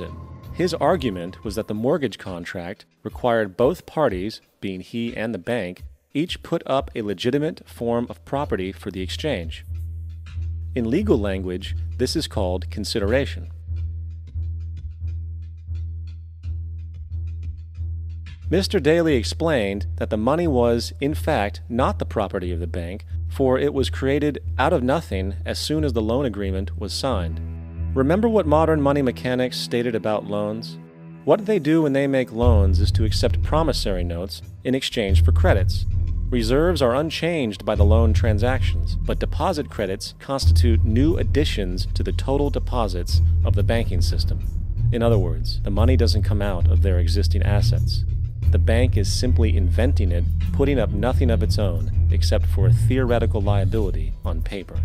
it. His argument was that the mortgage contract required both parties, being he and the bank, each put up a legitimate form of property for the exchange. In legal language, this is called consideration. Mr. Daly explained that the money was, in fact, not the property of the bank, for it was created out of nothing as soon as the loan agreement was signed. Remember what modern money mechanics stated about loans? What they do when they make loans is to accept promissory notes in exchange for credits. Reserves are unchanged by the loan transactions, but deposit credits constitute new additions to the total deposits of the banking system. In other words, the money doesn't come out of their existing assets. The bank is simply inventing it, putting up nothing of its own, except for a theoretical liability on paper.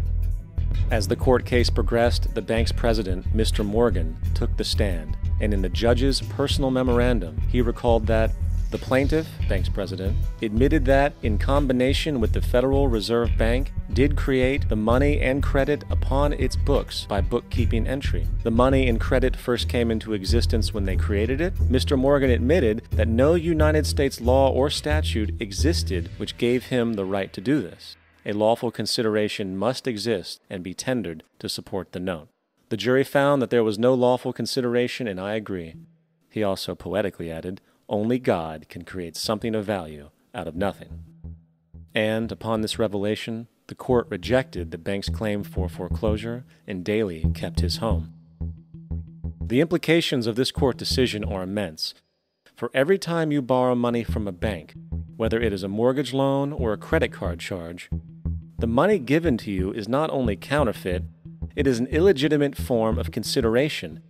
As the court case progressed, the bank's president, Mr. Morgan, took the stand, and in the judge's personal memorandum, he recalled that the plaintiff, bank's president, admitted that, in combination with the Federal Reserve Bank, did create the money and credit upon its books by bookkeeping entry. The money and credit first came into existence when they created it. Mr. Morgan admitted that no United States law or statute existed which gave him the right to do this. A lawful consideration must exist and be tendered to support the note. The jury found that there was no lawful consideration, and I agree. He also poetically added, "Only God can create something of value out of nothing." And upon this revelation, the court rejected the bank's claim for foreclosure, and Daly kept his home. The implications of this court decision are immense. For every time you borrow money from a bank, whether it is a mortgage loan or a credit card charge, the money given to you is not only counterfeit, it is an illegitimate form of consideration,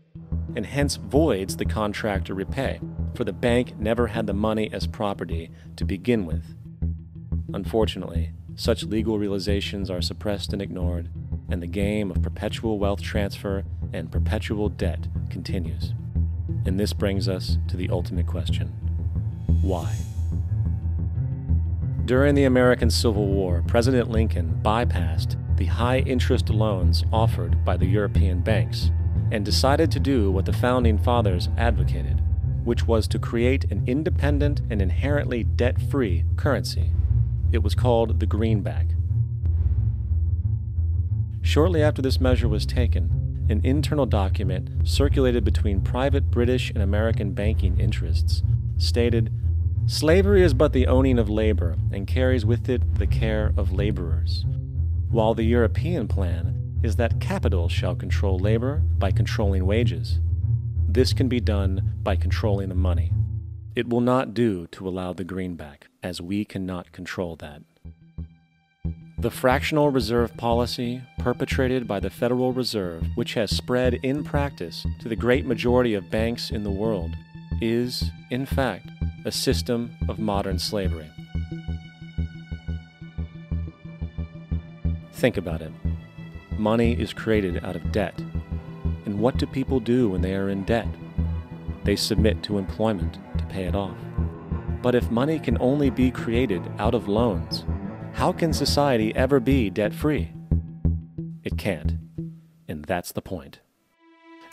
and hence voids the contract to repay, for the bank never had the money as property to begin with. Unfortunately, such legal realizations are suppressed and ignored, and the game of perpetual wealth transfer and perpetual debt continues. And this brings us to the ultimate question: why? During the American Civil War, President Lincoln bypassed the high-interest loans offered by the European banks and decided to do what the Founding Fathers advocated, which was to create an independent and inherently debt-free currency. It was called the greenback. Shortly after this measure was taken, an internal document circulated between private British and American banking interests stated, "Slavery is but the owning of labor, and carries with it the care of laborers, while the European plan is that capital shall control labor by controlling wages. This can be done by controlling the money. It will not do to allow the greenback, as we cannot control that." The fractional reserve policy perpetrated by the Federal Reserve, which has spread in practice to the great majority of banks in the world, is, in fact, a system of modern slavery. Think about it. Money is created out of debt. And what do people do when they are in debt? They submit to employment to pay it off. But if money can only be created out of loans, how can society ever be debt-free? It can't. And that's the point.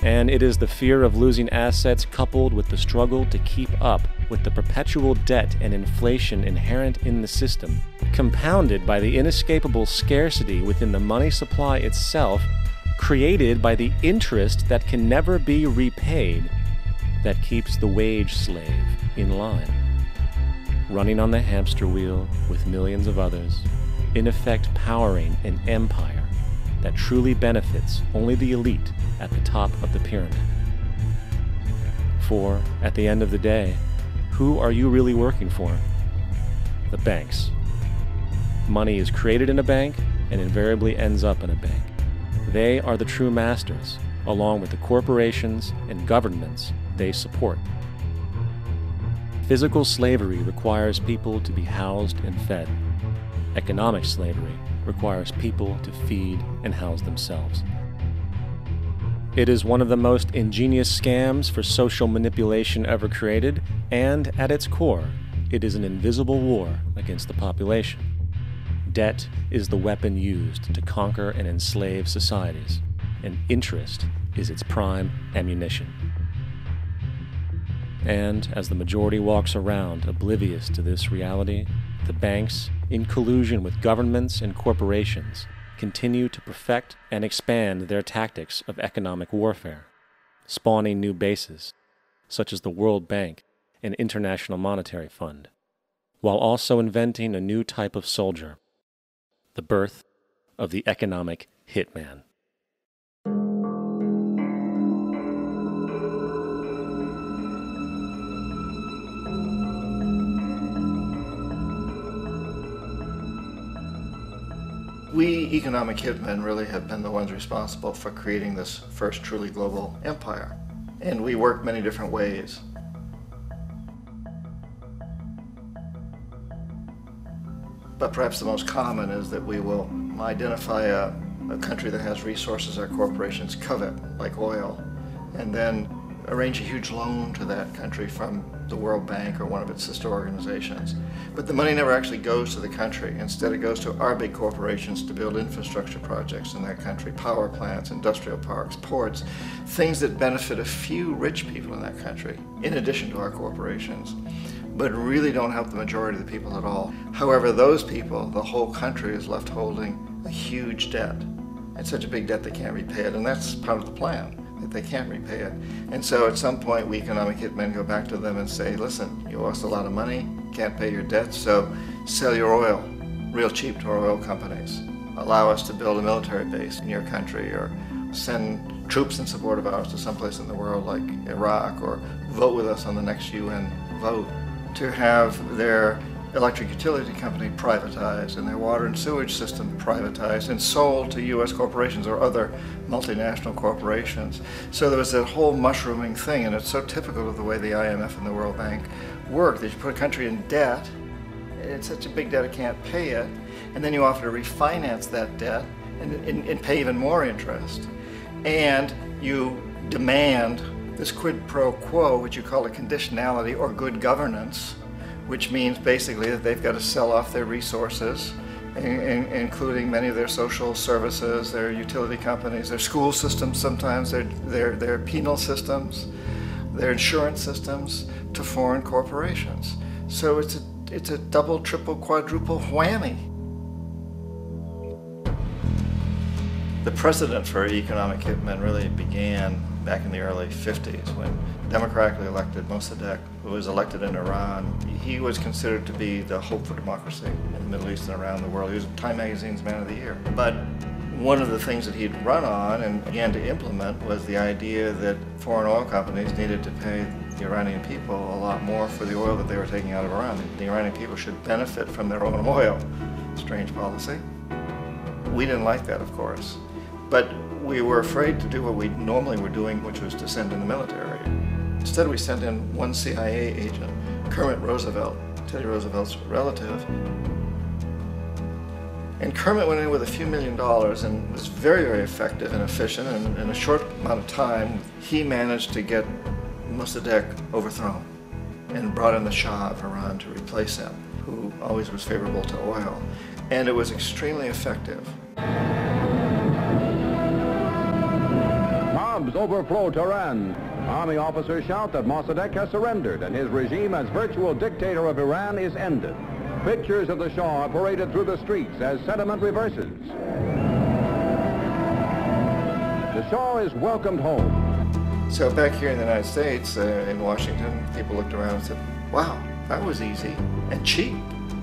And it is the fear of losing assets coupled with the struggle to keep up with the perpetual debt and inflation inherent in the system, compounded by the inescapable scarcity within the money supply itself, created by the interest that can never be repaid, that keeps the wage slave in line, running on the hamster wheel with millions of others, in effect powering an empire that truly benefits only the elite at the top of the pyramid. For, at the end of the day, who are you really working for? The banks. Money is created in a bank and invariably ends up in a bank. They are the true masters, along with the corporations and governments they support. Physical slavery requires people to be housed and fed. Economic slavery requires people to feed and house themselves. It is one of the most ingenious scams for social manipulation ever created, and at its core, it is an invisible war against the population. Debt is the weapon used to conquer and enslave societies, and interest is its prime ammunition. And as the majority walks around oblivious to this reality, the banks, in collusion with governments and corporations, continue to perfect and expand their tactics of economic warfare, spawning new bases, such as the World Bank and International Monetary Fund, while also inventing a new type of soldier, the birth of the economic hitman. We economic hitmen really have been the ones responsible for creating this first truly global empire. And we work many different ways. But perhaps the most common is that we will identify a country that has resources our corporations covet, like oil, and then arrange a huge loan to that country from the World Bank or one of its sister organizations. But the money never actually goes to the country. Instead, it goes to our big corporations to build infrastructure projects in that country, power plants, industrial parks, ports, things that benefit a few rich people in that country, in addition to our corporations, but really don't help the majority of the people at all. However, those people, the whole country is left holding a huge debt. It's such a big debt they can't repay it, and that's part of the plan, that they can't repay it. And so at some point, we economic hitmen go back to them and say, listen, you owe us a lot of money, can't pay your debts, so sell your oil real cheap to our oil companies. Allow us to build a military base in your country, or send troops in support of ours to someplace in the world like Iraq, or vote with us on the next UN vote. To have their electric utility company privatized and their water and sewage system privatized and sold to U.S. corporations or other multinational corporations. So there was that whole mushrooming thing, and it's so typical of the way the IMF and the World Bank work, that you put a country in debt, it's such a big debt it can't pay it, and then you offer to refinance that debt and pay even more interest. And you demand this quid pro quo, which you call a conditionality or good governance, which means basically that they've got to sell off their resources, including many of their social services, their utility companies, their school systems sometimes, their penal systems, their insurance systems, to foreign corporations. So it's a double, triple, quadruple whammy. The precedent for economic hitmen really began back in the early 50s when democratically elected Mossadegh, who was elected in Iran, he was considered to be the hope for democracy in the Middle East and around the world. He was Time Magazine's Man of the Year. But one of the things that he'd run on and began to implement was the idea that foreign oil companies needed to pay the Iranian people a lot more for the oil that they were taking out of Iran. The Iranian people should benefit from their own oil. Strange policy. We didn't like that, of course. But we were afraid to do what we normally were doing, which was to send in the military. Instead, we sent in one CIA agent, Kermit Roosevelt, Teddy Roosevelt's relative. And Kermit went in with a few $1 million and was very, very effective and efficient. And in a short amount of time, he managed to get Mossadegh overthrown and brought in the Shah of Iran to replace him, who always was favorable to oil. And it was extremely effective. Mobs overflow Tehran. Army officers shout that Mossadegh has surrendered and his regime as virtual dictator of Iran is ended. Pictures of the Shah are paraded through the streets as sentiment reverses. The Shah is welcomed home. So back here in the United States, in Washington, people looked around and said, wow, that was easy and cheap.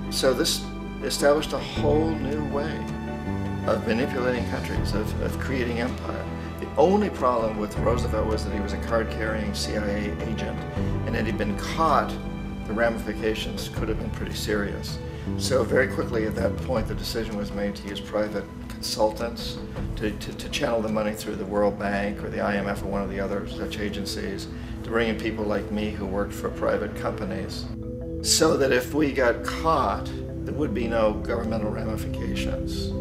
So this established a whole new way of manipulating countries, of creating empire. The only problem with Roosevelt was that he was a card-carrying CIA agent, and had he been caught, the ramifications could have been pretty serious. So very quickly at that point, the decision was made to use private consultants to channel the money through the World Bank or the IMF or one of the other such agencies, to bring in people like me who worked for private companies, so that if we got caught, there would be no governmental ramifications.